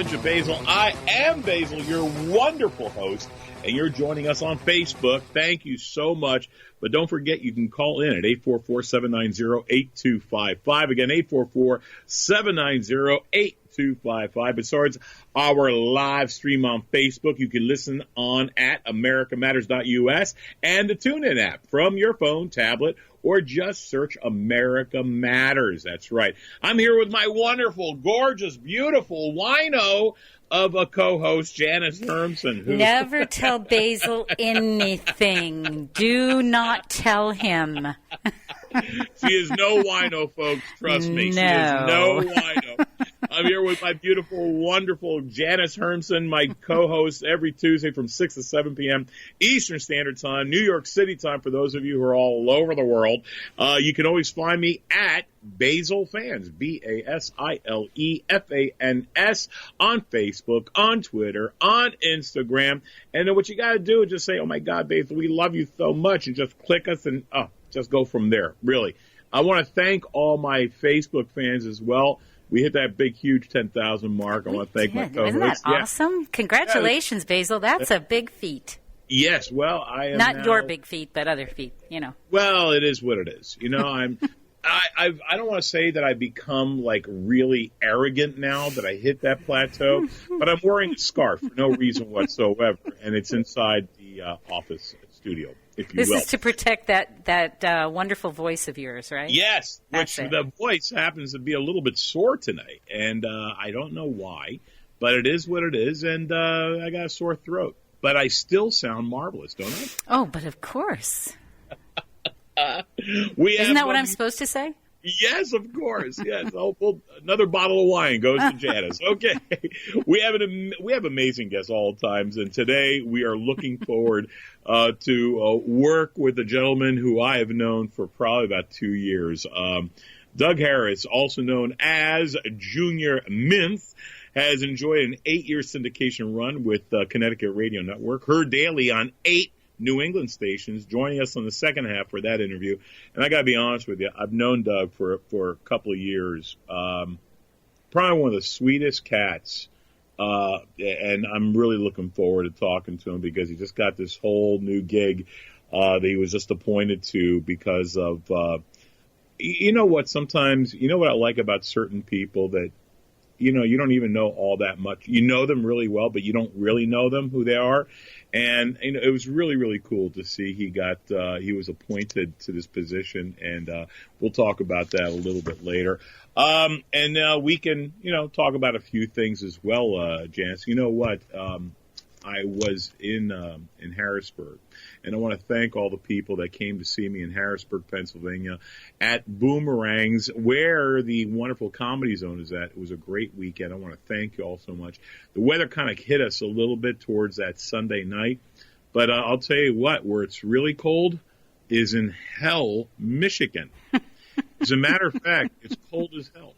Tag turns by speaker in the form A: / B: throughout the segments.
A: Bunch of Basile. I am Basile, your wonderful host, and you're joining us on Facebook. Thank you so much. But don't forget, you can call in at 844-790-8255. Again, 844-790-8255. Besides our live stream on Facebook, you can listen on at americamatters.us and the TuneIn app from your phone, tablet, or just search America Matters. That's right. I'm here with my wonderful, gorgeous, beautiful wino of a co-host, Janice Hermson.
B: Never tell Basile anything. Do not tell him.
A: She is no wino, folks. Trust me.
B: No.
A: She is no wino. I'm here with my beautiful, wonderful Janice Hermson, my co-host every Tuesday from 6 to 7 p.m. Eastern Standard Time, New York City time for those of you who are all over the world. You can always find me at Basile Fans, BASILEFANS, on Facebook, on Twitter, on Instagram. And then what you got to do is just say, oh, my God, Basile, we love you so much, and just click us and just go from there, really. I want to thank all my Facebook fans as well. We hit that big, huge 10,000 mark. I want to thank my co-host.
B: Isn't that awesome? Congratulations, Basile. That's a big feat.
A: Yes, well, I am
B: not
A: now,
B: your big feet, but other feet. You know.
A: Well, it is what it is. You know, I don't want to say that I become like really arrogant now that I hit that plateau, but I'm wearing a scarf for no reason whatsoever, and it's inside the office studio.
B: This is to protect that wonderful voice of yours, right?
A: Yes, which the voice happens to be a little bit sore tonight, and I don't know why, but it is what it is, and I got a sore throat. But I still sound marvelous, don't I?
B: Oh, but of course.
A: Isn't
B: that what I'm supposed to say?
A: Yes, of course. Yes. Well, another bottle of wine goes to Janice. Okay. We have amazing guests all times, and today we are looking forward to work with a gentleman who I have known for probably about 2 years. Doug Harris, also known as Junior Mintz, has enjoyed an 8-year syndication run with Connecticut Radio Network, heard daily on 8 New England stations, joining us on the second half for that interview. And I got to be honest with you, I've known Doug for a couple of years. Probably one of the sweetest cats. And I'm really looking forward to talking to him because he just got this whole new gig that he was just appointed to because of, you know what, sometimes, you know what I like about certain people that, you know, you don't even know all that much. You know them really well, but you don't really know them, who they are. And you know, it was really, really cool to see he was appointed to this position, and we'll talk about that a little bit later. And we can, you know, talk about a few things as well, Janice. You know what? I was in Harrisburg, and I want to thank all the people that came to see me in Harrisburg, Pennsylvania, at Boomerangs, where the wonderful Comedy Zone is at. It was a great weekend. I want to thank you all so much. The weather kind of hit us a little bit towards that Sunday night, but I'll tell you what, where it's really cold is in Hell, Michigan. As a matter of fact, it's cold as hell.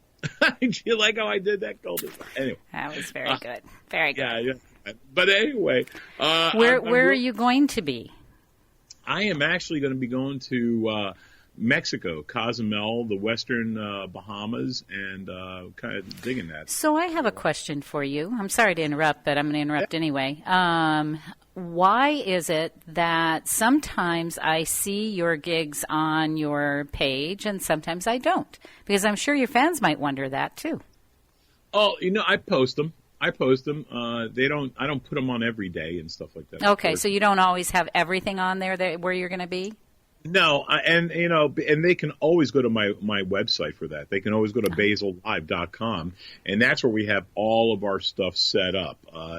A: Do you like how I did that? Cold as hell. Anyway.
B: That was very good. Very good.
A: Yeah. But anyway.
B: Where are you going to be?
A: I am actually going to be going to Mexico, Cozumel, the western Bahamas, and kind of digging that.
B: So I have a question for you. I'm sorry to interrupt, but I'm going to interrupt anyway. Why is it that sometimes I see your gigs on your page and sometimes I don't? Because I'm sure your fans might wonder that too.
A: Oh, you know, I post them. I don't put them on every day and stuff like that.
B: Okay, so you don't always have everything on there where you're going to be?
A: No, and you know, and they can always go to my website for that. They can always go to basilelive.com, and that's where we have all of our stuff set up.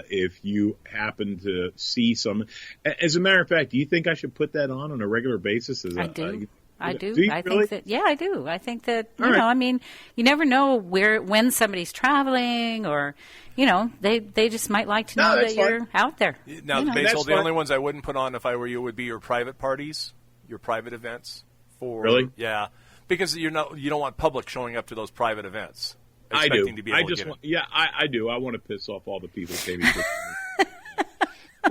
A: If you happen to see some, as a matter of fact, do you think I should put that on a regular basis?
B: I do. I do.
A: Do you
B: I
A: really?
B: think that. Yeah, I do. I think that you know. I mean, you never know when somebody's traveling, or you know, they just might like to know that you're out there.
C: Now,
B: you know.
C: Basile, the only ones I wouldn't put on if I were you would be your private parties, your private events.
A: Really?
C: Yeah, because you don't want public showing up to those private events.
A: I do.
C: To be able to get in.
A: I do. I want to piss off all the people who came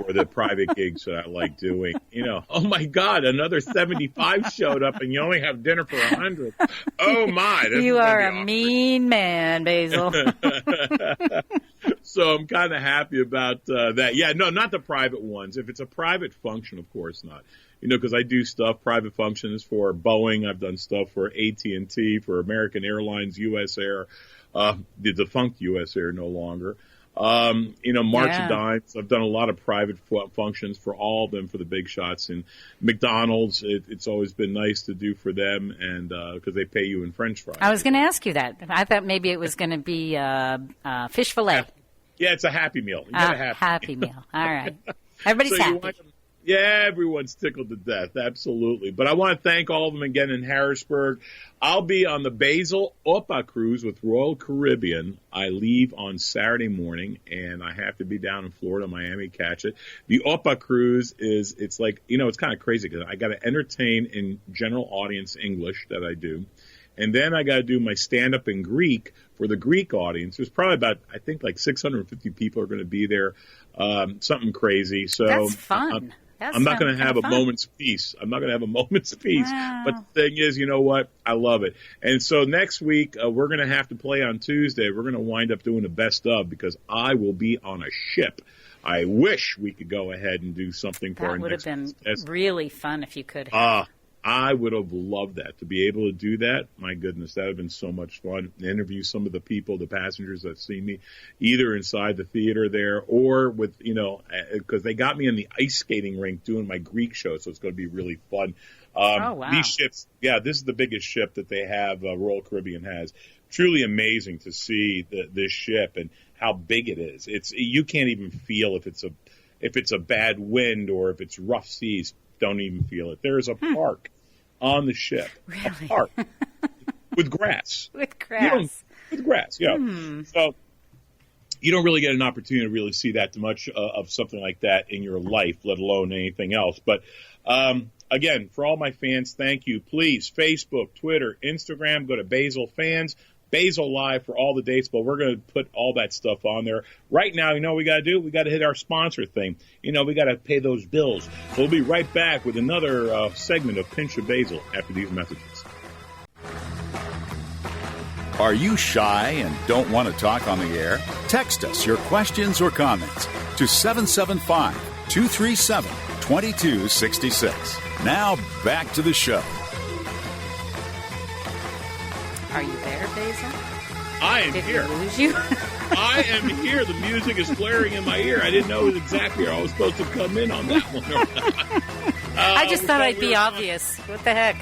A: for the private gigs that I like doing. You know, oh my God, another 75 showed up, and you only have dinner for 100. Oh my!
B: You are a mean man, Basile.
A: So I'm kind of happy about that. Yeah, no, not the private ones. If it's a private function, of course not. Because I do stuff, private functions for Boeing. I've done stuff for AT&T, for American Airlines, U.S. Air, the defunct U.S. Air no longer. March of Dimes. I've done a lot of private functions for all of them, for the big shots. And McDonald's, it's always been nice to do for them, and because they pay you in French fries.
B: I was going to ask you that. I thought maybe it was going to be fish fillet.
A: Yeah, it's a Happy Meal. You get a
B: happy meal. All right. Everybody's happy.
A: Yeah, everyone's tickled to death, absolutely. But I want to thank all of them again in Harrisburg. I'll be on the Basile Opa cruise with Royal Caribbean. I leave on Saturday morning, and I have to be down in Florida, Miami, catch it. The Opa cruise it's like, it's kind of crazy because I got to entertain in general audience English that I do. And then I got to do my stand-up in Greek for the Greek audience. There's probably about, I think, like 650 people are going to be there. Something crazy. So
B: that's fun.
A: I'm not going to have a moment's peace. I'm not going to have a moment's peace.
B: Wow.
A: But the thing is, you know what? I love it. And so next week, we're going to have to play on Tuesday. We're going to wind up doing the best of because I will be on a ship. I wish we could go ahead and do something for our next.
B: That would have been really fun if you could have.
A: I would have loved that, to be able to do that. My goodness, that would have been so much fun. Interview some of the people, the passengers that see me, either inside the theater there or with, because they got me in the ice skating rink doing my Greek show, so it's going to be really fun.
B: Oh, wow.
A: These ships, this is the biggest ship that they have, Royal Caribbean has. Truly amazing to see this ship and how big it is. You can't even feel if it's a bad wind or if it's rough seas. Don't even feel it. There's a park on the ship.
B: Really?
A: A park with grass.
B: With grass.
A: With grass, yeah. So you don't really get an opportunity to really see that much of something like that in your life, let alone anything else. But again, for all my fans, thank you. Please, Facebook, Twitter, Instagram, go to Basile Fans. Basile Live for all the dates, but we're going to put all that stuff on there. Right now, what we got to do? We got to hit our sponsor thing. We got to pay those bills. So we'll be right back with another segment of Pinch of Basile after these messages.
D: Are you shy and don't want to talk on the air? Text us your questions or comments to 775-237-2266. Now, back to the show.
B: Are you there, Basile?
A: I am here.
B: Did we lose you?
A: I am here. The music is blaring in my ear. I didn't know exactly where I was supposed to come in on that one.
B: I just thought I'd be obvious. What the heck?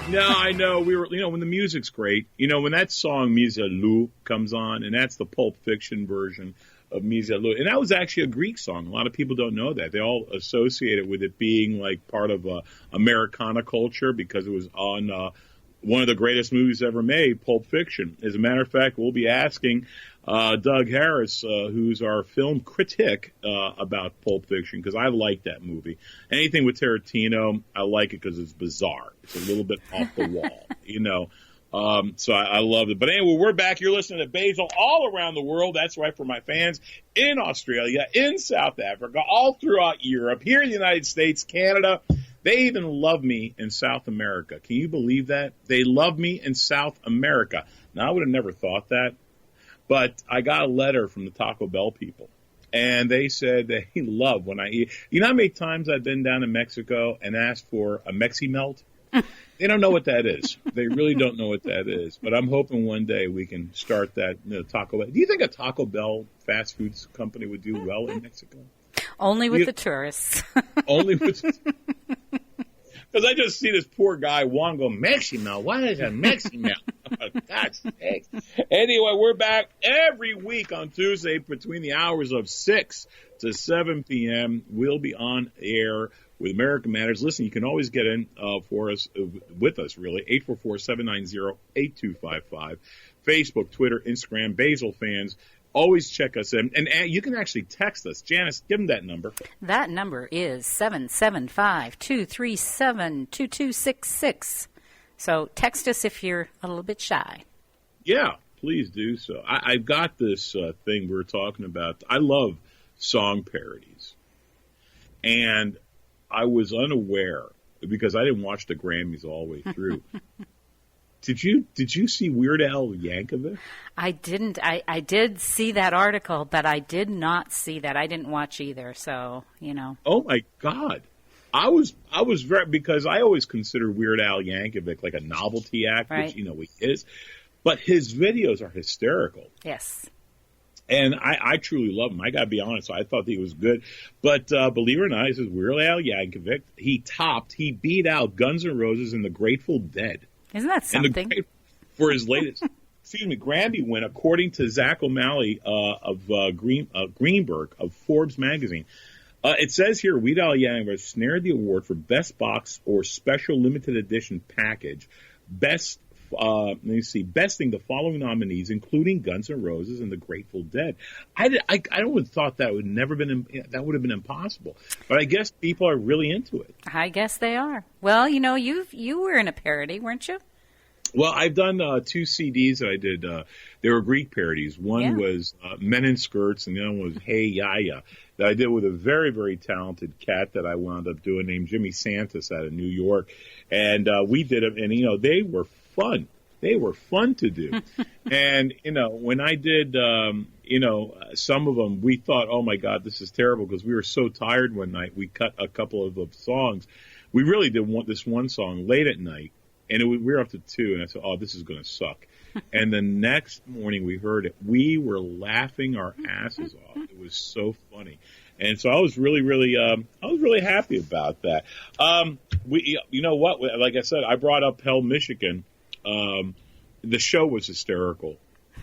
A: No, I know. We were, when the music's great, when that song Mise à l'eau comes on, and that's the Pulp Fiction version of Mise à l'eau, and that was actually a Greek song. A lot of people don't know that. They all associate it with it being like part of Americana culture because it was on one of the greatest movies ever made, Pulp Fiction. As a matter of fact, we'll be asking Doug Harris, who's our film critic, about Pulp Fiction, because I like that movie. Anything with Tarantino, I like it because it's bizarre. It's a little bit off the wall, So I love it. But anyway, we're back. You're listening to Basile all around the world. That's right, for my fans in Australia, in South Africa, all throughout Europe, here in the United States, Canada. They even love me in South America. Can you believe that? They love me in South America. Now, I would have never thought that, but I got a letter from the Taco Bell people, and they said they love when I eat. You know how many times I've been down in Mexico and asked for a Mexi Melt? They don't know what that is. They really don't know what that is. But I'm hoping one day we can start that Taco Bell. Do you think a Taco Bell fast food company would do well in Mexico?
B: Only with the tourists.
A: Only with because I just see this poor guy, Juan, go, Mexi Melt. What is a Mexi Melt? Oh, God's sake. Anyway, we're back every week on Tuesday between the hours of 6 to 7 p.m. We'll be on air with American Matters. Listen, you can always get in with us, really, 844-790-8255. Facebook, Twitter, Instagram, Basile Fans. Always check us in. And you can actually text us. Janice, give them that number.
B: That number is 775-237-2266. So text us if you're a little bit shy.
A: Yeah, please do so. I've got this thing we were talking about. I love song parodies. And I was unaware, because I didn't watch the Grammys all the way through, Did you see Weird Al Yankovic?
B: I didn't. I did see that article, but I did not see that. I didn't watch either, so,
A: Oh, my God. I was very, because I always consider Weird Al Yankovic like a novelty act,
B: right.
A: which, he is. But his videos are hysterical.
B: Yes.
A: And I truly love him. I got to be honest. I thought he was good. But believe it or not, this is Weird Al Yankovic. He beat out Guns N' Roses and the Grateful Dead.
B: Isn't that something?
A: For his latest, Grammy win, according to Zach O'Malley of Greenberg of Forbes magazine. It says here, Weird Al Yankovic snared the award for Best Box or Special Limited Edition Package. Besting the following nominees, including Guns N' Roses and the Grateful Dead. I would have thought that would have been impossible. But I guess people are really into it.
B: I guess they are. Well, you were in a parody, weren't you?
A: Well, I've done 2 CDs that I did. They were Greek parodies. One was Men in Skirts, and the other one was Hey Yaya, that I did with a very, very talented cat that I wound up doing named Jimmy Santos out of New York. And we did them, and, they were fun. They were fun to do. And, when I did, some of them, we thought, oh, my God, this is terrible, because we were so tired one night. We cut a couple of the songs. We really did this one song late at night. And we were up to 2, and I said, oh, this is going to suck. And the next morning we heard it. We were laughing our asses off. It was so funny. And so I was really, really, happy about that. You know what? Like I said, I brought up Hell, Michigan. The show was hysterical,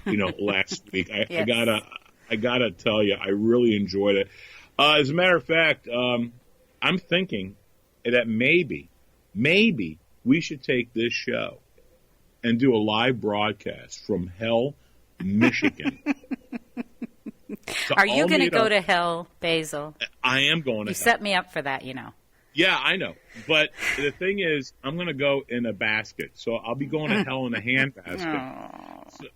A: last week.
B: Yes.
A: I gotta tell you, I really enjoyed it. As a matter of fact, I'm thinking that maybe we should take this show and do a live broadcast from Hell, Michigan.
B: Are you going to go to Hell, Basile?
A: I am going to Hell.
B: You set me up for that,
A: Yeah, I know. But the thing is, I'm going to go in a basket. So I'll be going to Hell in a handbasket. So,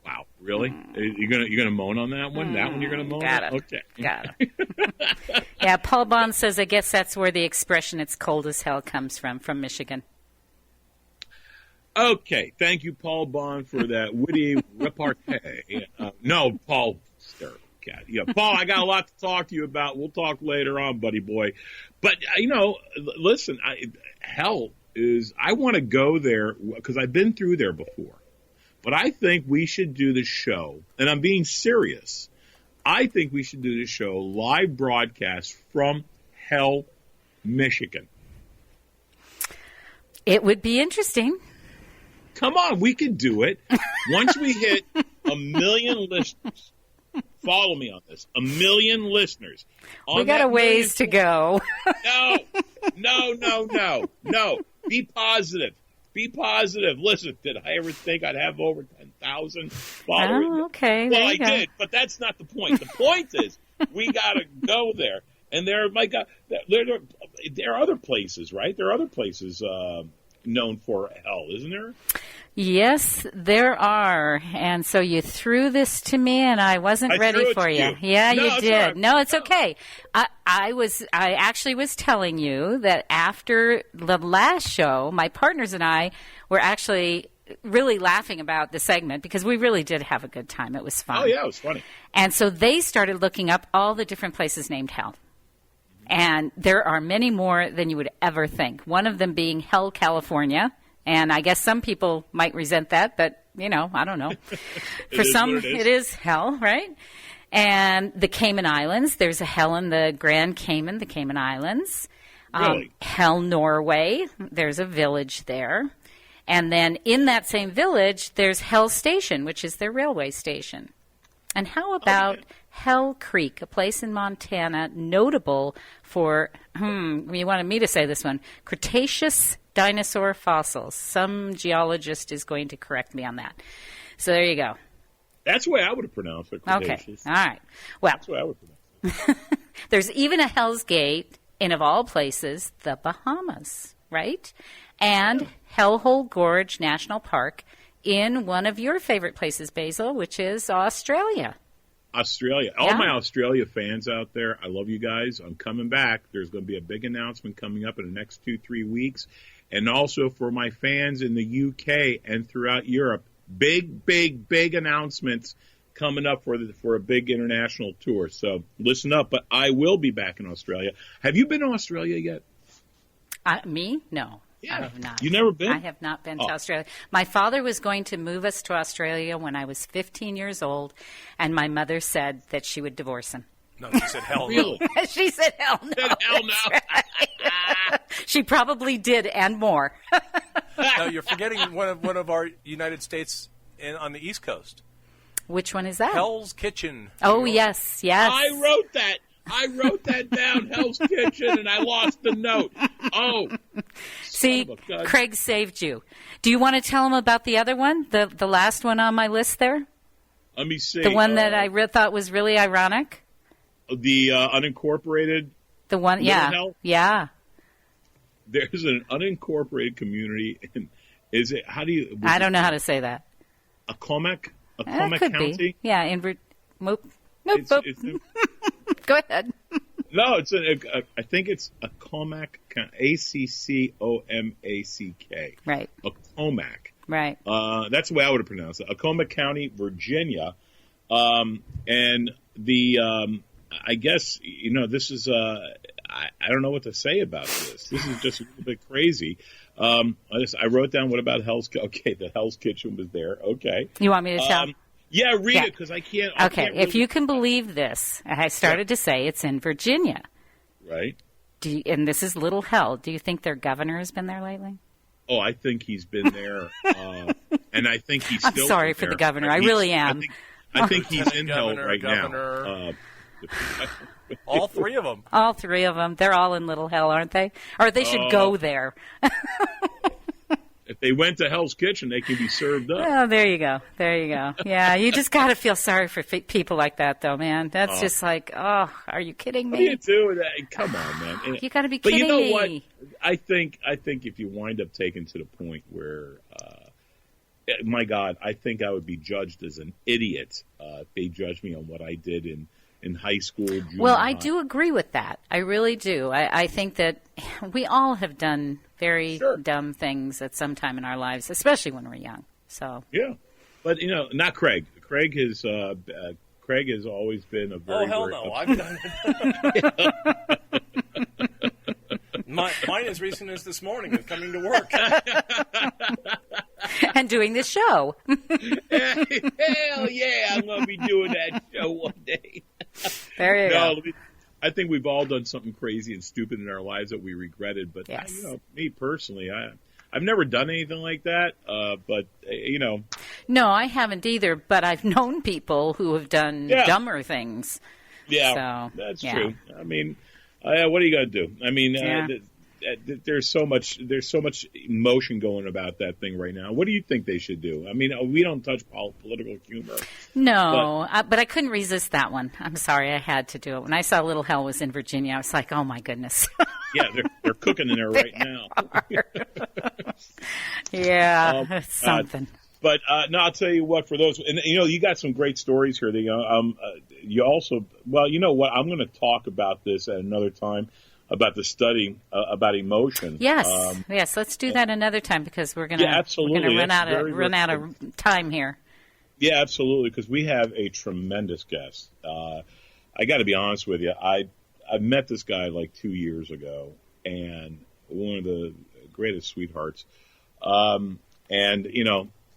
A: wow, really? You're gonna moan on that one? That one you're going to moan
B: Got
A: on?
B: it.
A: Okay.
B: Got it. Yeah, Paul Bond says, I guess that's where the expression "it's cold as hell" comes from Michigan.
A: Okay, thank you, Paul Bond, for that witty repartee. No, Paul, hysterical cat. Yeah, Paul, I got a lot to talk to you about. We'll talk later on, buddy boy. But listen, Hell is. I want to go there because I've been through there before. But I think we should do the show, and I'm being serious. I think we should do the show live broadcast from Hell, Michigan.
B: It would be interesting.
A: Come on, we can do it. Once we hit 1 million listeners, follow me on this, 1 million listeners.
B: We got a ways to go.
A: No. Be positive. Be positive. Listen, did I ever think I'd have over 10,000 followers?
B: Oh, okay.
A: Well, I did, but that's not the point. The point is we got to go there. And there are other places, right? There are other places known for Hell, isn't there?
B: Yes, there are. And so you threw this to me, and I wasn't ready for you. Yeah,
A: no,
B: you did.
A: Right.
B: No, it's okay. I actually was telling you that after the last show, my partners and I were actually really laughing about the segment because we really did have a good time. It was fun.
A: Oh, yeah, it was funny.
B: And so they started looking up all the different places named Hell. And there are many more than you would ever think. One of them being Hell, California. And I guess some people might resent that, but, I don't know. For some, it is hell, right? And the Cayman Islands. There's a Hell in the Grand Cayman, the Cayman Islands.
A: Really?
B: Hell, Norway. There's a village there. And then in that same village, there's Hell Station, which is their railway station. And how about Hell Creek, a place in Montana notable for, you wanted me to say this one, Cretaceous dinosaur fossils. Some geologist is going to correct me on that. So there you go.
A: That's the way I would have pronounced it, Cretaceous.
B: Okay, all right. Well,
A: that's the way I would pronounce it.
B: There's even a Hell's Gate in, of all places, the Bahamas, right? And Hellhole Gorge National Park in one of your favorite places, Basile, which is Australia.
A: Australia. All my Australia fans out there, I love you guys. I'm coming back. There's going to be a big announcement coming up in the next 2-3 weeks. And also for my fans in the UK and throughout Europe, big announcements coming up for a big international tour. So listen up, but I will be back in Australia. Have you been to Australia yet?
B: Me? No.
A: Yeah.
B: I have not.
A: You never been?
B: I have not been to Australia. My father was going to move us to Australia when I was 15 years old, and my mother said that she would divorce him.
C: No, she said hell no.
A: Really?
B: She said hell no.
A: Hell no.
B: Right. She probably did, and more.
C: No, you're forgetting one of our United States on the East Coast.
B: Which one is that?
C: Hell's Kitchen.
B: Oh, yes.
A: I wrote that down, Hell's Kitchen, and I lost the note. Oh.
B: See, Craig saved you. Do you want to tell him about the other one, the last one on my list there?
A: Let me see.
B: The one that I thought was really ironic?
A: The unincorporated.
B: The one, yeah.
A: Hell?
B: Yeah.
A: There's an unincorporated community. Is it, how do you?
B: I don't know how to say that.
A: Accomack
B: could
A: County?
B: Be. Yeah, Nope. Go ahead.
A: No, I think it's Accomack, Accomack.
B: Right.
A: Accomack.
B: Right.
A: That's the way I would have pronounced it. Accomack County, Virginia. And I guess, this is, I don't know what to say about this. This is just a little bit crazy. I wrote down, what about the Hell's Kitchen was there. Okay.
B: You want me to tell?
A: Yeah, read it, because I can't.
B: Okay, if you can believe this, I started to say it's in Virginia.
A: Right.
B: And this is Little Hell. Do you think their governor has been there lately?
A: Oh, I think he's been there, and I think he's still.
B: I'm sorry for the governor. I really am.
A: I think he's in hell right now.
C: All three of them.
B: All three of them. They're all in Little Hell, aren't they? Or they should go there.
A: If they went to Hell's Kitchen, they can be served up.
B: Oh, there you go. Yeah, you just got to feel sorry for people like that, though, man. That's just like, are you kidding me?
A: What do you do with that? Come on, man.
B: You got to be kidding me.
A: But you know what? I think if you wind up taking to the point where, my God, I think I would be judged as an idiot if they judged me on what I did in high school.
B: Well, I do agree with that. I really do. I think that we all have done very dumb things at some time in our lives, especially when we're young. So
A: yeah, but not Craig. Craig has always been a very.
C: Oh hell no! I've done it. Mine as recent as this morning of coming to work
B: and doing this show.
A: Hell yeah! I'm going to be doing that show one day.
B: There you go.
A: I think we've all done something crazy and stupid in our lives that we regretted. But
B: yes.
A: Me personally, I've never done anything like that. But
B: no, I haven't either. But I've known people who have done dumber things.
A: Yeah,
B: so,
A: that's true. I mean, what are you going to do? I mean, there's so much emotion going about that thing right now. What do you think they should do? I mean, we don't touch political humor.
B: No, but I couldn't resist that one. I'm sorry, I had to do it. When I saw Little Hell was in Virginia, I was like, oh my goodness.
A: Yeah, they're cooking in there right now.
B: Yeah, it's something.
A: But no, I'll tell you what. For those, and you got some great stories here. You also, well, you know what? I'm going to talk about this at another time. About the study about emotion.
B: Yes, yes. Let's do that another time because we're going to run out of time here.
A: Yeah, absolutely. Because we have a tremendous guest. I got to be honest with you. I met this guy like 2 years ago, and one of the greatest sweethearts. And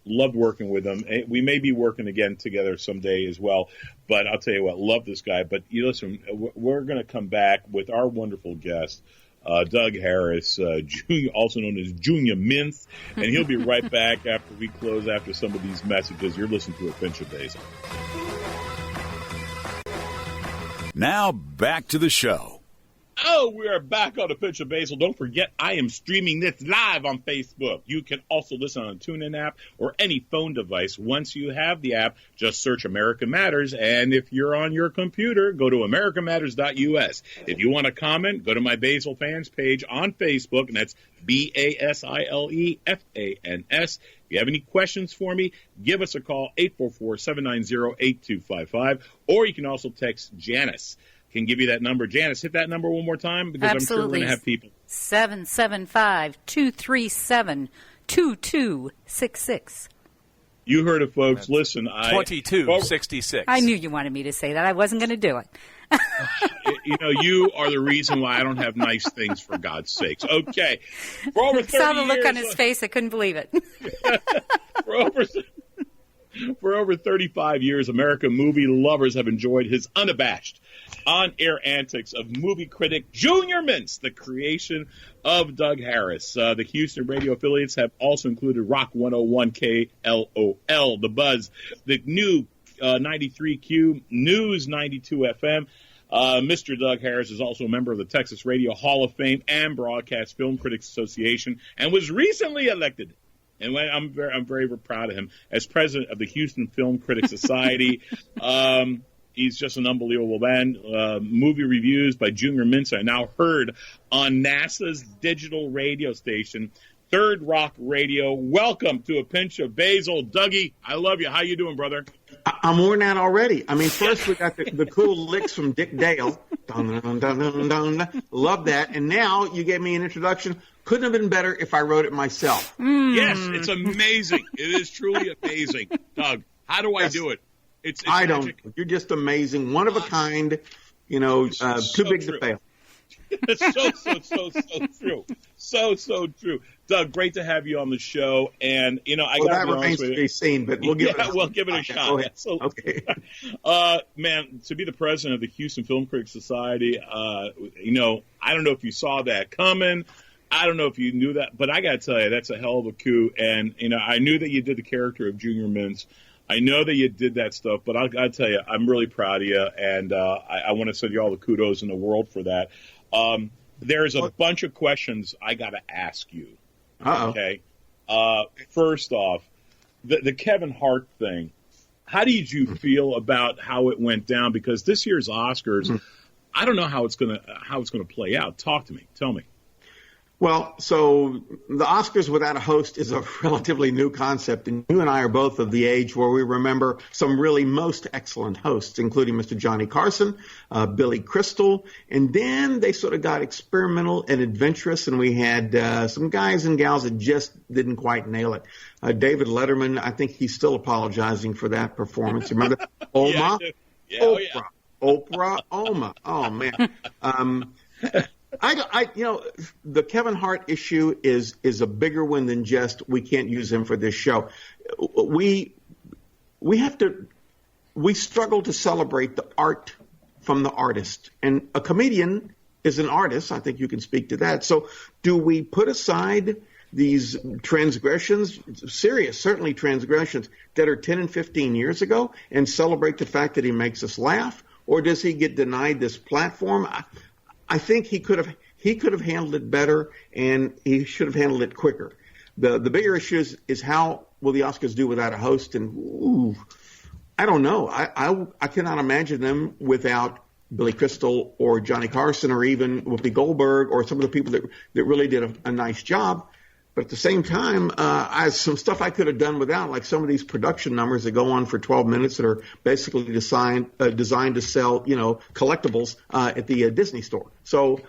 A: loved working with him. We may be working again together someday as well. But I'll tell you what, love this guy. But listen, we're going to come back with our wonderful guest, Doug Harris, also known as Junior Mintz. And he'll be right back after we close after some of these messages. You're listening to A Pinch of Basile.
D: Now back to the show.
A: Oh, we are back on the Pitch of Basile. Don't forget, I am streaming this live on Facebook. You can also listen on a TuneIn app or any phone device. Once you have the app, just search America Matters. And if you're on your computer, go to americamatters.us. If you want to comment, go to my Basile fans page on Facebook, and that's BASILEFANS. If you have any questions for me, give us a call, 844-790-8255, or you can also text Janice. Can give you that number. Janice, hit that number one more time, because
B: Absolutely.
A: I'm sure we're going to have people.
B: 775-237-2266.
A: You heard it, folks. Listen,
C: 2266.
B: I knew you wanted me to say that. I wasn't going to do it.
A: You are the reason why I don't have nice things, for God's sakes. Okay. For over 30
B: saw the look
A: years,
B: on his face. I couldn't believe it.
A: For over 35 years, American movie lovers have enjoyed his unabashed on-air antics of movie critic Junior Mintz, the creation of Doug Harris. The Houston radio affiliates have also included Rock 101 KLOL, The Buzz, the new 93Q, News 92 FM. Mr. Doug Harris is also a member of the Texas Radio Hall of Fame and Broadcast Film Critics Association, and was recently elected. And I'm very proud of him as president of the Houston Film Critics Society. He's just an unbelievable man. Movie reviews by Junior Mintz are now heard on NASA's digital radio station, Third Rock Radio. Welcome to A Pinch of Basile. Dougie, I love you. How you doing, brother?
E: I'm worn out already. I mean, first we got the cool licks from Dick Dale. Dun, dun, dun, dun, dun. Love that. And now you gave me an introduction. Couldn't have been better if I wrote it myself.
A: Yes, it's amazing. It is truly amazing. Doug, how do I do it? It's
E: I
A: magic.
E: don't. You're just amazing. One of a kind. Too big
A: true.
E: to fail.
A: It's so true. So true. Doug, great to have you on the show. And, I got
E: that remains to be seen, but we'll give it a
A: shot. Absolutely.
E: Okay.
A: Man, to be the president of the Houston Film Critics Society, I don't know if you saw that coming. I don't know if you knew that, but I got to tell you, that's a hell of a coup. And, I knew that you did the character of Junior Mintz. I know that you did that stuff, but I got to tell you, I'm really proud of you, and I want to send you all the kudos in the world for that. There's a bunch of questions I got to ask you.
E: Uh-oh.
A: Okay. First off, the Kevin Hart thing. How did you feel about how it went down? Because this year's Oscars, I don't know how it's gonna play out. Talk to me. Tell me.
E: Well, so the Oscars without a host is a relatively new concept, and you and I are both of the age where we remember some really most excellent hosts, including Mr. Johnny Carson, Billy Crystal, and then they sort of got experimental and adventurous, and we had some guys and gals that just didn't quite nail it. David Letterman, I think he's still apologizing for that performance. Remember Oma? Oprah, Oma. Oh, man. The Kevin Hart issue is a bigger one than just we can't use him for this show. We struggle to celebrate the art from the artist, and a comedian is an artist. I think you can speak to that. So do we put aside these transgressions, certainly transgressions that are 10 and 15 years ago, and celebrate the fact that he makes us laugh, or does he get denied this platform? I think he could have handled it better, and he should have handled it quicker. The bigger issue is how will the Oscars do without a host? And I don't know. I cannot imagine them without Billy Crystal or Johnny Carson or even Whoopi Goldberg or some of the people that really did a nice job. But at the same time, some stuff I could have done without, like some of these production numbers that go on for 12 minutes that are basically designed to sell, collectibles at the Disney store. So,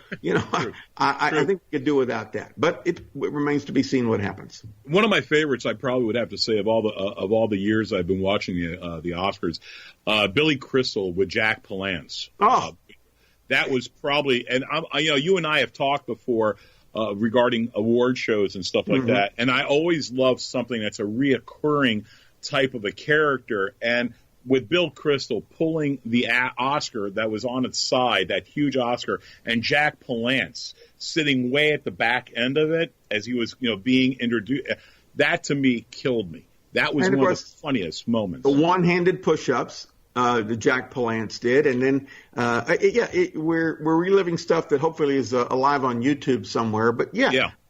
E: I think we could do without that. But it remains to be seen what happens.
A: One of my favorites, I probably would have to say, of all the years I've been watching the Oscars, Billy Crystal with Jack Palance. That was probably, and you and I have talked before. Regarding award shows and stuff like that. And I always love something that's a reoccurring type of a character. And with Bill Crystal pulling the Oscar that was on its side, that huge Oscar, and Jack Palance sitting way at the back end of it as he was, being introduced, that to me killed me. That was one of the funniest moments.
E: The one-handed push-ups, that Jack Palance did, and then we're reliving stuff that hopefully is alive on YouTube somewhere. But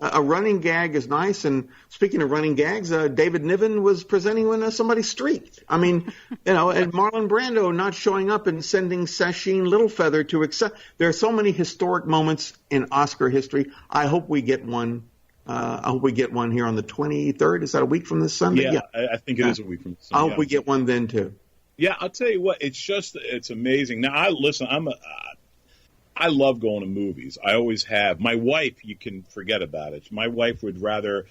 E: a running gag is nice. And speaking of running gags, David Niven was presenting when somebody streaked. I mean, and Marlon Brando not showing up and sending Sacheen Littlefeather to accept. There are so many historic moments in Oscar history. I hope we get one. I hope we get one here on the 23rd. Is that a week from this Sunday?
A: Yeah. I think it is a week from this Sunday.
E: I hope we get one then too.
A: Yeah, I'll tell you what, it's amazing. Now, I love going to movies. I always have. My wife, you can forget about it. My wife would rather,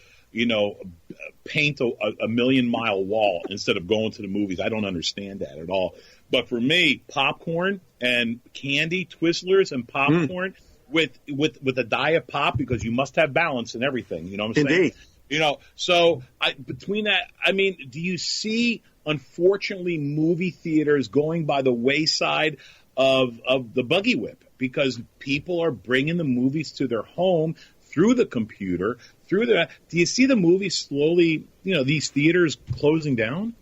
A: paint a million-mile wall instead of going to the movies. I don't understand that at all. But for me, popcorn and candy, Twizzlers and popcorn with a diet pop, because you must have balance in everything. You know what I'm saying?
E: Indeed.
A: So between that, I mean, do you see, unfortunately, movie theaters going by the wayside of the buggy whip, because people are bringing the movies to their home through the computer, do you see the movies slowly, these theaters closing down?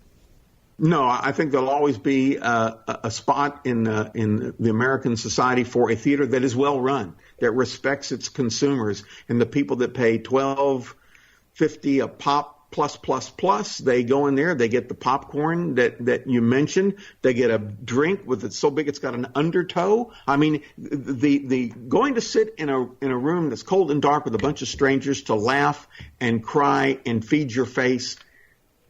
E: No, I think there'll always be a spot in the American society for a theater that is well run, that respects its consumers, and the people that pay $12.50 a pop plus. They go in there, they get the popcorn that you mentioned, they get a drink with it so big it's got an undertow. I mean, the going to sit in a room that's cold and dark with a bunch of strangers to laugh and cry and feed your face.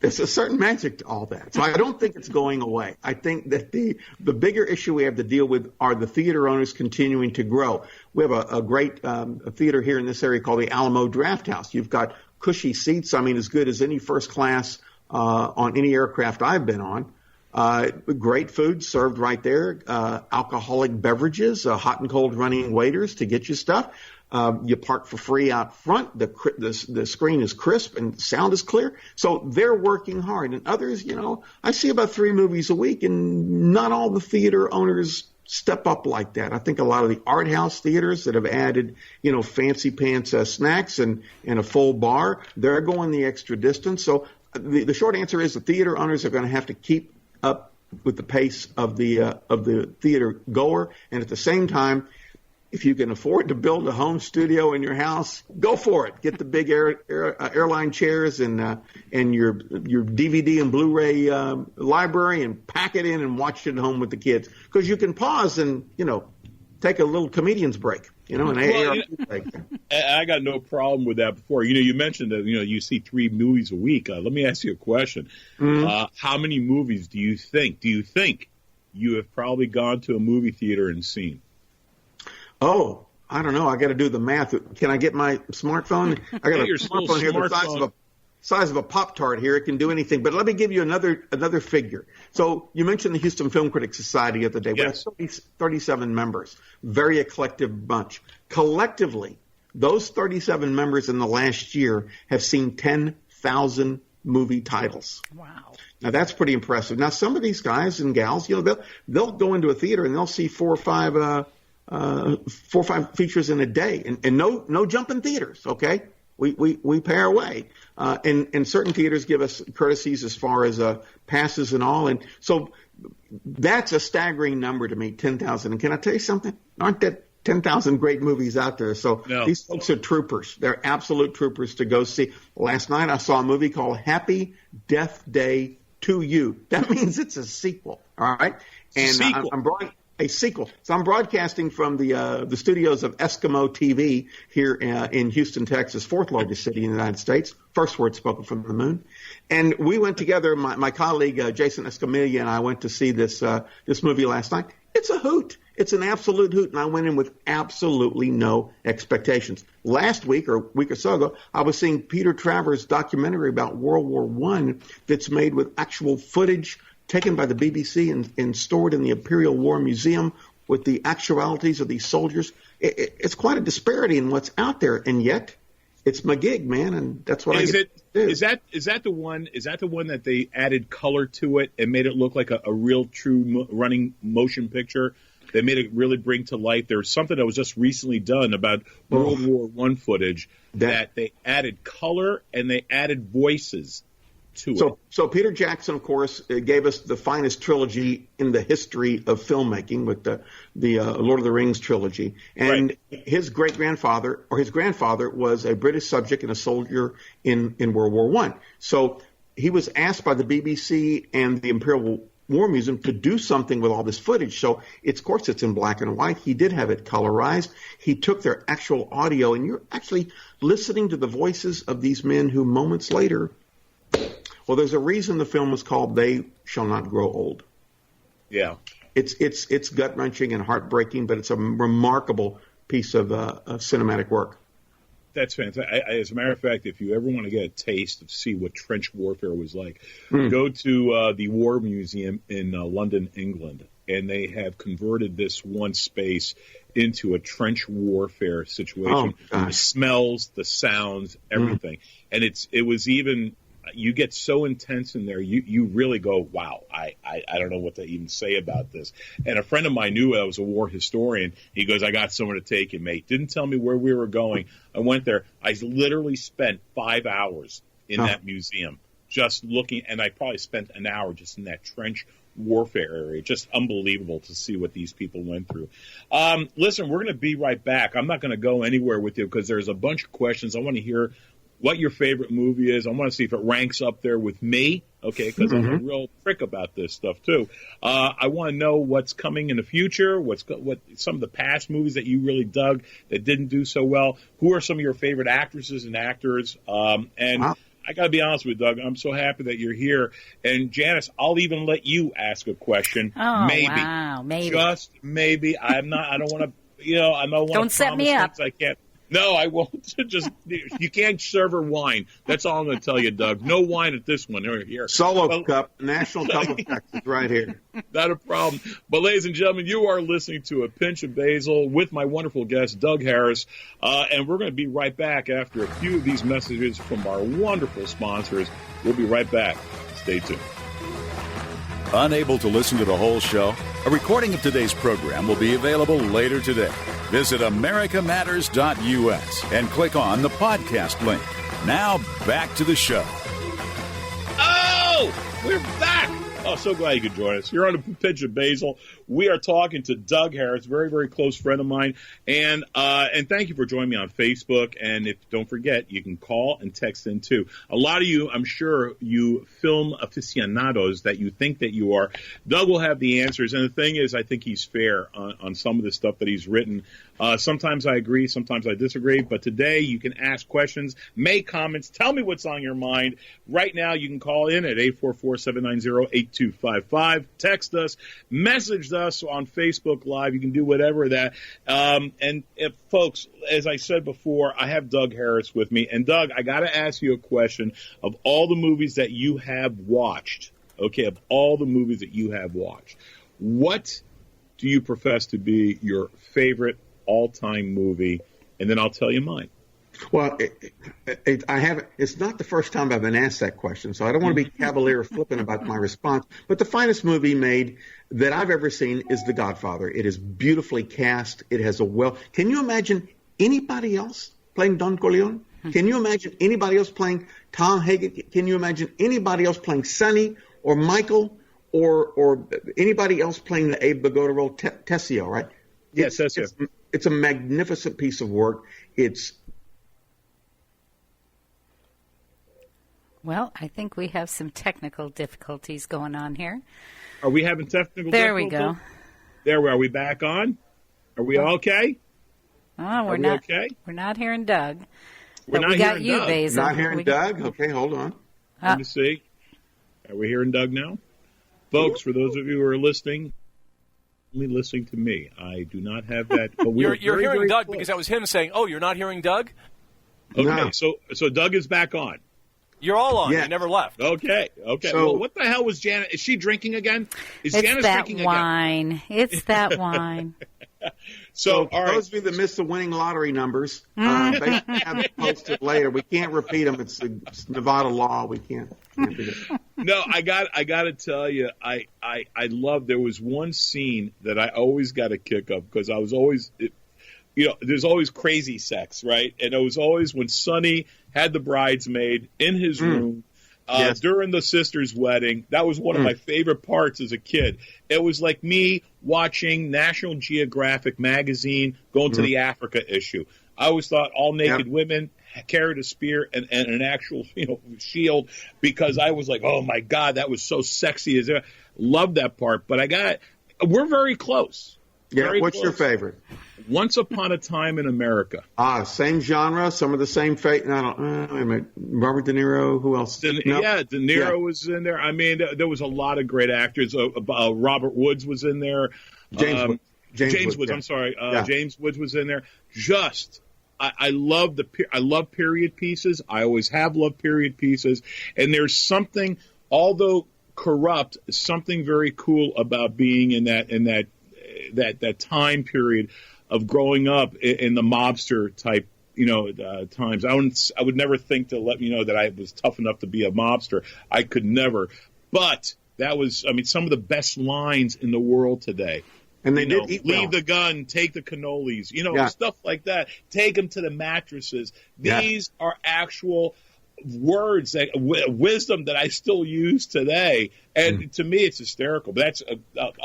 E: There's a certain magic to all that. So I don't think it's going away. I think that the bigger issue we have to deal with are the theater owners continuing to grow. We have a great theater here in this area called the Alamo Drafthouse. You've got cushy seats, I mean, as good as any first class on any aircraft I've been on. Great food served right there, alcoholic beverages, hot and cold running waiters to get you stuff. You park for free out front. The screen is crisp and sound is clear. So they're working hard. And others, I see about 3 movies a week, and not all the theater owners step up like that. I think a lot of the art house theaters that have added, fancy pants snacks and a full bar, they're going the extra distance. So the short answer is the theater owners are going to have to keep up with the pace of the theater goer, and at the same time, if you can afford to build a home studio in your house, go for it. Get the big airline chairs and your DVD and Blu-ray library and pack it in and watch it at home with the kids. Because you can pause and, take a little comedian's break, an AARP break.
A: I got no problem with that before. You mentioned that, you see 3 movies a week. Let me ask you a question. Mm-hmm. How many movies do you think you have probably gone to a movie theater and seen?
E: Oh, I don't know. I got to do the math. Can I get my smartphone? I got a smartphone here the size of a Pop-Tart here. It can do anything. But let me give you another figure. So you mentioned the Houston Film Critics Society the other day.
A: Yes.
E: We have 37 members. Very eclectic bunch. Collectively, those 37 members in the last year have seen 10,000 movie titles.
B: Wow.
E: Now, that's pretty impressive. Now, some of these guys and gals, they'll go into a theater and they'll see 4 or 5 features in a day, and no jumping theaters. Okay, we pay our way, and certain theaters give us courtesies as far as passes and all, and so that's a staggering number to me, 10,000. And can I tell you something? Aren't that 10,000 great movies out there? So
A: no.
E: These folks are troopers. They're absolute troopers to go see. Last night I saw a movie called Happy Death Day to You. That means it's a sequel. All right, and a sequel. So I'm broadcasting from the studios of Eskimo TV here in Houston, Texas, 4th largest city in the United States. First word spoken from the moon. And we went together, my colleague Jason Escamilla and I went to see this movie last night. It's a hoot. It's an absolute hoot. And I went in with absolutely no expectations. Last week or a week or so ago, I was seeing Peter Travers' documentary about World War I that's made with actual footage taken by the BBC and stored in the Imperial War Museum with the actualities of these soldiers. It's quite a disparity in what's out there, and yet it's my gig, man, and that's what I get to do.
A: Is that the one that they added color to it and made it look like a real true running motion picture? They made it really bring to life. There's something that was just recently done about World War I footage that they added color and they added voices to it.
E: So Peter Jackson, of course, gave us the finest trilogy in the history of filmmaking with the Lord of the Rings trilogy. And his great-grandfather, or his grandfather, was a British subject and a soldier in World War I. So he was asked by the BBC and the Imperial War Museum to do something with all this footage. So of course it's in black and white. He did have it colorized. He took their actual audio, and you're actually listening to the voices of these men who moments later, well, there's a reason the film was called They Shall Not Grow Old.
A: Yeah.
E: It's gut-wrenching and heartbreaking, but it's a remarkable piece of cinematic work.
A: That's fantastic. As a matter of fact, if you ever want to get a taste of see what trench warfare was like, go to the War Museum in London, England, and they have converted this one space into a trench warfare situation. The smells, the sounds, everything. And it was even, you get so intense in there, you really go, wow, I don't know what to even say about this. And a friend of mine knew I was a war historian. He goes, I got somewhere to take you, mate. Didn't tell me where we were going. I went there. I literally spent 5 hours in that museum just looking, and I probably spent an hour just in that trench warfare area. Just unbelievable to see what these people went through. Listen, we're going to be right back. I'm not going to go anywhere with you because there's a bunch of questions. I want to hear what your favorite movie is. I want to see if it ranks up there with me, okay, because I'm a real prick about this stuff, too. I want to know what's coming in the future, what some of the past movies that you really dug that didn't do so well. Who are some of your favorite actresses and actors? I got to be honest with you, Doug, I'm so happy that you're here. And, Janice, I'll even let you ask a question.
B: Oh,
A: maybe.
B: Wow, maybe.
A: Just maybe. I don't want to, I don't want to
B: Don't set me up.
A: I can't. No, I won't. Just you can't serve her wine. That's all I'm going to tell you, Doug. No wine at this one. Here.
E: Solo cup, National Cup of Texas, right here.
A: Not a problem. But, ladies and gentlemen, you are listening to A Pinch of Basile with my wonderful guest, Doug Harris. And we're going to be right back after a few of these messages from our wonderful sponsors. We'll be right back. Stay tuned.
D: Unable to listen to the whole show? A recording of today's program will be available later today. Visit americamatters.us and click on the podcast link. Now, back to the show.
A: Oh, we're back. Oh, so glad you could join us. You're on A Pinch of Basile. We are talking to Doug Harris, very, very close friend of mine. And thank you for joining me on Facebook. And don't forget, you can call and text in, too. A lot of you, I'm sure, you film aficionados that you think that you are. Doug will have the answers. And the thing is, I think he's fair on some of the stuff that he's written. Sometimes I agree, sometimes I disagree. But today, you can ask questions, make comments, tell me what's on your mind. Right now, you can call in at 844-790-8255. Text us, message us on Facebook Live. You can do whatever that. And if folks, as I said before, I have Doug Harris with me. And Doug, I got to ask you a question. Of all the movies that you have watched, of all the movies that you have watched, what do you profess to be your favorite all-time movie? And then I'll tell you mine.
E: Well, it's not the first time I've been asked that question, so I don't want to be cavalier or flippant about my response. But the finest movie made that I've ever seen is The Godfather. It is beautifully cast. It has Can you imagine anybody else playing Don Corleone? Can you imagine anybody else playing Tom Hagen? Can you imagine anybody else playing Sonny or Michael or anybody else playing the Abe Vigoda role, Tessio, right?
A: Yes, Tessio.
E: It's a magnificent piece of work.
B: Well, I think we have some technical difficulties going on here.
A: Are we having technical
B: There
A: difficulties?
B: we go.
A: There we are. Are we back on? Are we okay?
B: Oh, we're not. Okay? We're not hearing Doug.
A: We're not
B: hearing
A: Doug.
B: Basile.
E: Not hearing Doug? Okay, hold on.
A: Let me see. Are we hearing Doug now? Folks, for those of you who are listening, only listening to me. I do not have that. But
C: you're hearing Doug close. Because that was him saying, "Oh, you're not hearing Doug."
A: Okay, no. So Doug is back on.
C: You're all on.
E: Yeah.
C: You never left.
A: Okay. So, well, what the hell was Janet? Is she drinking again? Is Janice drinking
B: wine. It's that wine.
A: So, all right.
E: Those of you that missed the winning lottery numbers, they have them posted later. We can't repeat them. It's Nevada law. We can't do it.
A: No, I got to tell you, I love. There was one scene that I always got a kick of because I was always, there's always crazy sex, right? And it was always when Sonny had the bridesmaid in his room.
E: Yes.
A: During the sister's wedding. That was one of my favorite parts as a kid. It was like me watching National Geographic magazine going to the Africa issue. I always thought all naked women carried a spear and an actual shield, because I was like, oh my God, that was so sexy. Love that part. But we're very close.
E: Yeah,
A: Very
E: what's
A: close.
E: your favorite?
A: Once Upon a Time in America.
E: Same genre, some of the same fate. Wait a minute. Robert De Niro, who else?
A: De Niro was in there. I mean, there was a lot of great actors. Robert Woods was in there.
E: James Woods.
A: I'm sorry.
E: Yeah.
A: James Woods was in there. I love period pieces. I always have loved period pieces. And there's something, although corrupt, something very cool about being in that time period of growing up in the mobster type, times. I would never think to let you know that I was tough enough to be a mobster. I could never. But that was, some of the best lines in the world today.
E: And they did eat well.
A: Leave the gun, take the cannolis, stuff like that. Take them to the mattresses. These are actual words, wisdom that I still use today. And to me, it's hysterical. But that's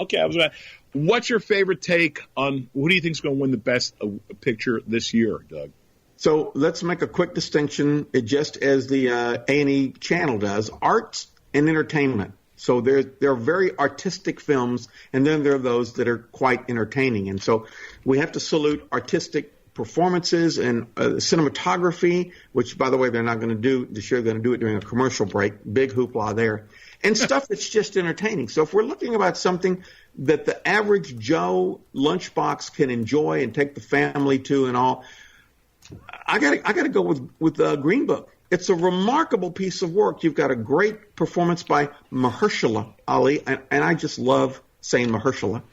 A: okay. What's your favorite take on who do you think is going to win the best picture this year, Doug?
E: So let's make a quick distinction, just as the A&E channel does, arts and entertainment. So there are very artistic films, and then there are those that are quite entertaining. And so we have to salute artistic performances and cinematography, which, by the way, they're not going to do this year. They're going to do it during a commercial break. Big hoopla there. And stuff that's just entertaining. So if we're looking about something that the average Joe lunchbox can enjoy and take the family to and all, I got to go with Green Book. It's a remarkable piece of work. You've got a great performance by Mahershala Ali, and I just love saying Mahershala.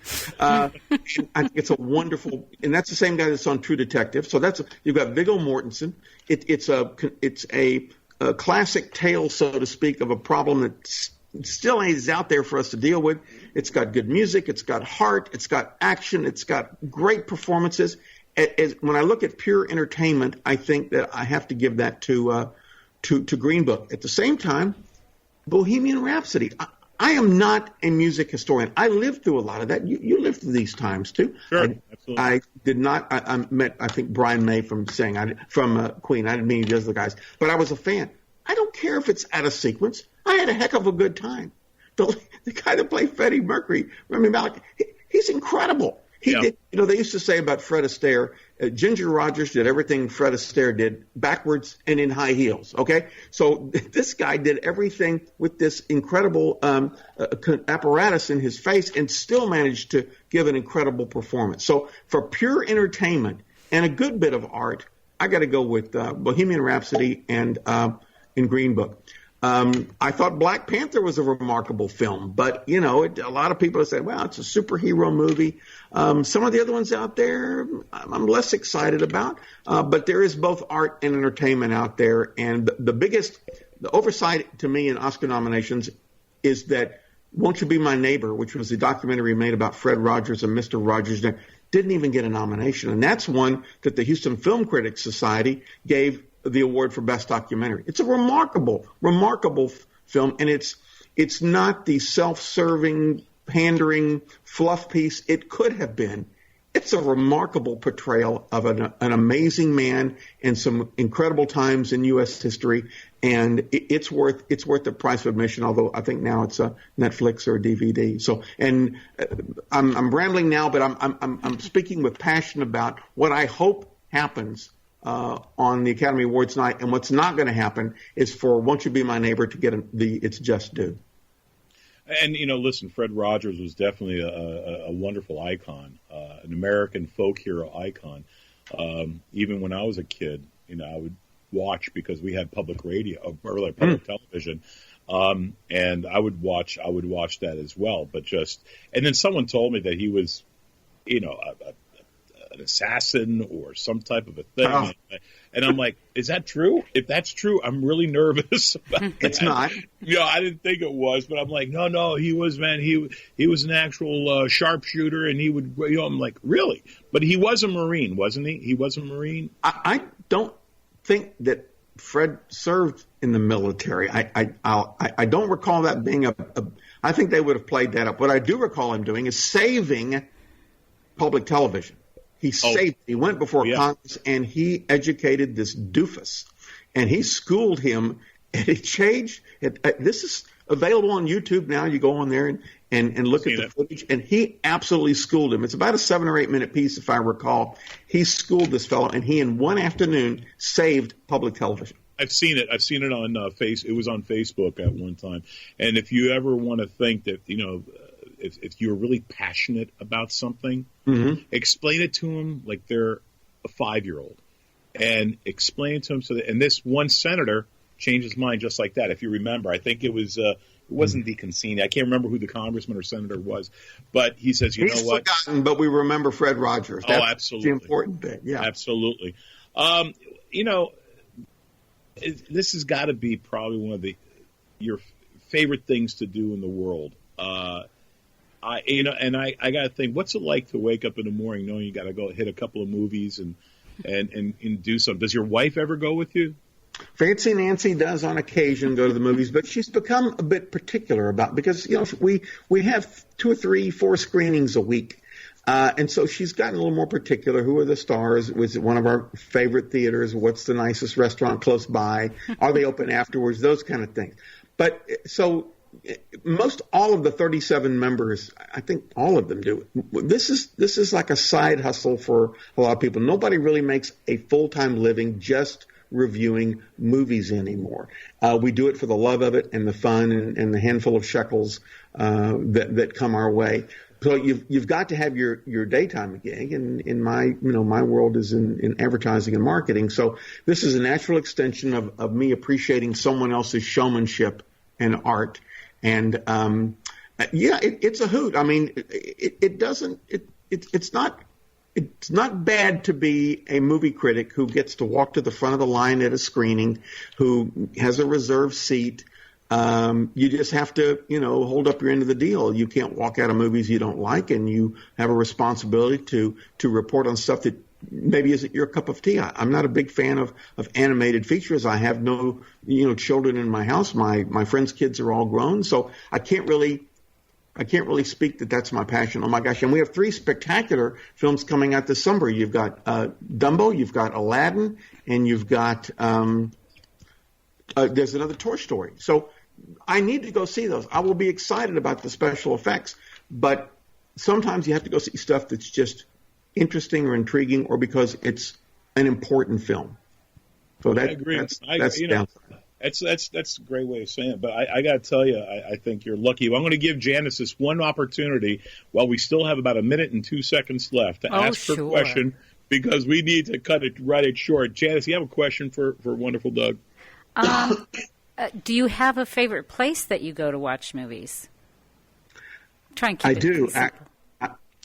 E: I think it's a wonderful, and that's the same guy that's on True Detective. So you've got Viggo Mortensen. It's a classic tale, so to speak, of a problem that still is out there for us to deal with. It's got good music. It's got heart. It's got action. It's got great performances. When I look at pure entertainment, I think that I have to give that to Green Book. At the same time, Bohemian Rhapsody. I am not a music historian. I lived through a lot of that. You lived through these times too.
A: Sure, absolutely.
E: I did not. I met, I think, Brian May from Queen. I didn't mean the other guys, but I was a fan. I don't care if it's out of sequence. I had a heck of a good time. The guy that played Freddie Mercury, Rami Malek, he's incredible. He did, they used to say about Fred Astaire, Ginger Rogers did everything Fred Astaire did backwards and in high heels. Okay. So this guy did everything with this incredible apparatus in his face and still managed to give an incredible performance. So for pure entertainment and a good bit of art, I got to go with Bohemian Rhapsody and Green Book. I thought Black Panther was a remarkable film, but, a lot of people have said, well, it's a superhero movie. Some of the other ones out there I'm less excited about, but there is both art and entertainment out there. And the oversight to me in Oscar nominations is that Won't You Be My Neighbor, which was the documentary made about Fred Rogers and Mr. Rogers, didn't even get a nomination. And that's one that the Houston Film Critics Society gave the award for Best Documentary. It's a remarkable film, and it's not the self-serving, pandering fluff piece it could have been. It's a remarkable portrayal of an amazing man and some incredible times in U.S. history, and it's worth the price of admission. Although I think now it's a Netflix or a DVD. So, and I'm rambling now, but I'm speaking with passion about what I hope happens on the Academy Awards night, and what's not going to happen is for Won't You Be My Neighbor to get its just due.
A: And, listen, Fred Rogers was definitely a wonderful icon, an American folk hero icon. Even when I was a kid, I would watch because we had public radio, or like public television, and I would watch that as well. But and then someone told me that he was, an assassin or some type of a thing. Oh. And I'm like, is that true? If that's true, I'm really nervous about it.
E: It's not.
A: I didn't think it was, but I'm like, no, he was, man. He was an actual sharpshooter, and he would, I'm like, really? But he was a Marine, wasn't he? He was a Marine?
E: I don't think that Fred served in the military. I don't recall that being I think they would have played that up. What I do recall him doing is saving public television. He went before Congress and he educated this doofus, and he schooled him, and he changed. This is available on YouTube now. You go on there and look at the footage, and he absolutely schooled him. It's about a 7 or 8 minute piece, if I recall. He schooled this fellow, and he in one afternoon saved public television.
A: I've seen it. I've seen it on It was on Facebook at one time. And if you ever want to think that, if you're really passionate about something, explain it to them like they're a 5-year-old, and explain it to them and this one senator changed his mind just like that. If you remember, I think it was it wasn't DeConcini. I can't remember who the congressman or senator was, but he says, you know what?
E: Forgotten, but we remember Fred Rogers. That's
A: absolutely
E: the important bit. Yeah,
A: absolutely. This has got to be probably one of your favorite things to do in the world. I got to think, what's it like to wake up in the morning knowing you got to go hit a couple of movies and do something? Does your wife ever go with you?
E: Fancy Nancy does on occasion go to the movies, but she's become a bit particular because we have 2 or 3, 4 screenings a week. And so she's gotten a little more particular. Who are the stars? Was it one of our favorite theaters? What's the nicest restaurant close by? Are they open afterwards? Those kind of things. But so most all of the 37 members, I think all of them do it. This is like a side hustle for a lot of people. Nobody really makes a full-time living just reviewing movies anymore. We do it for the love of it and the fun and the handful of shekels that come our way. So you've got to have your daytime gig, and in my world is in advertising and marketing. So this is a natural extension of me appreciating someone else's showmanship and art. And it's a hoot. I mean, it's not bad to be a movie critic who gets to walk to the front of the line at a screening, who has a reserved seat. You just have to, hold up your end of the deal. You can't walk out of movies you don't like, and you have a responsibility to report on stuff that maybe isn't your cup of tea. I'm not a big fan of animated features. I have no, children in my house. My friends' kids are all grown, so I can't really speak that that's my passion. Oh my gosh. And we have 3 spectacular films coming out this summer. You've got Dumbo, you've got Aladdin, and you've got there's another Toy Story. So I need to go see those. I will be excited about the special effects, but sometimes you have to go see stuff that's just interesting or intriguing, or because it's an important film. So
A: I agree. That's a great way of saying it. But I got to tell you, I think you're lucky. I'm going to give Janice this one opportunity while we still have about 1 minute and 2 seconds left to ask her question, because we need to cut it short. Janice, you have a question for wonderful Doug?
B: Do you have a favorite place that you go to watch movies? Try and keep it simple.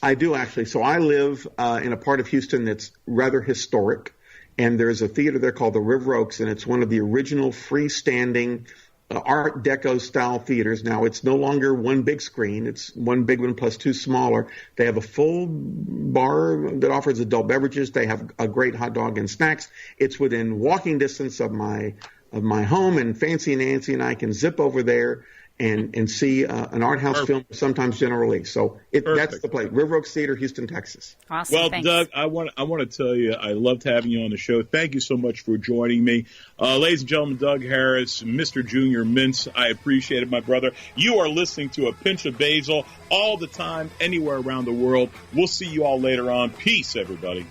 E: I do, actually. So I live in a part of Houston that's rather historic, and there's a theater there called the River Oaks, and it's one of the original freestanding Art Deco style theaters. Now, it's no longer one big screen. It's one big one plus 2 smaller. They have a full bar that offers adult beverages. They have a great hot dog and snacks. It's within walking distance of my home, and Fancy Nancy and I can zip over there and see an art house film, sometimes general release. So that's the place. River Oaks Theater, Houston, Texas.
B: Awesome.
A: Well,
B: thanks.
A: Doug, I want to tell you, I loved having you on the show. Thank you so much for joining me. Ladies and gentlemen, Doug Harris, Mr. Junior Mintz, I appreciate it, my brother. You are listening to A Pinch of Basile all the time, anywhere around the world. We'll see you all later on. Peace, everybody.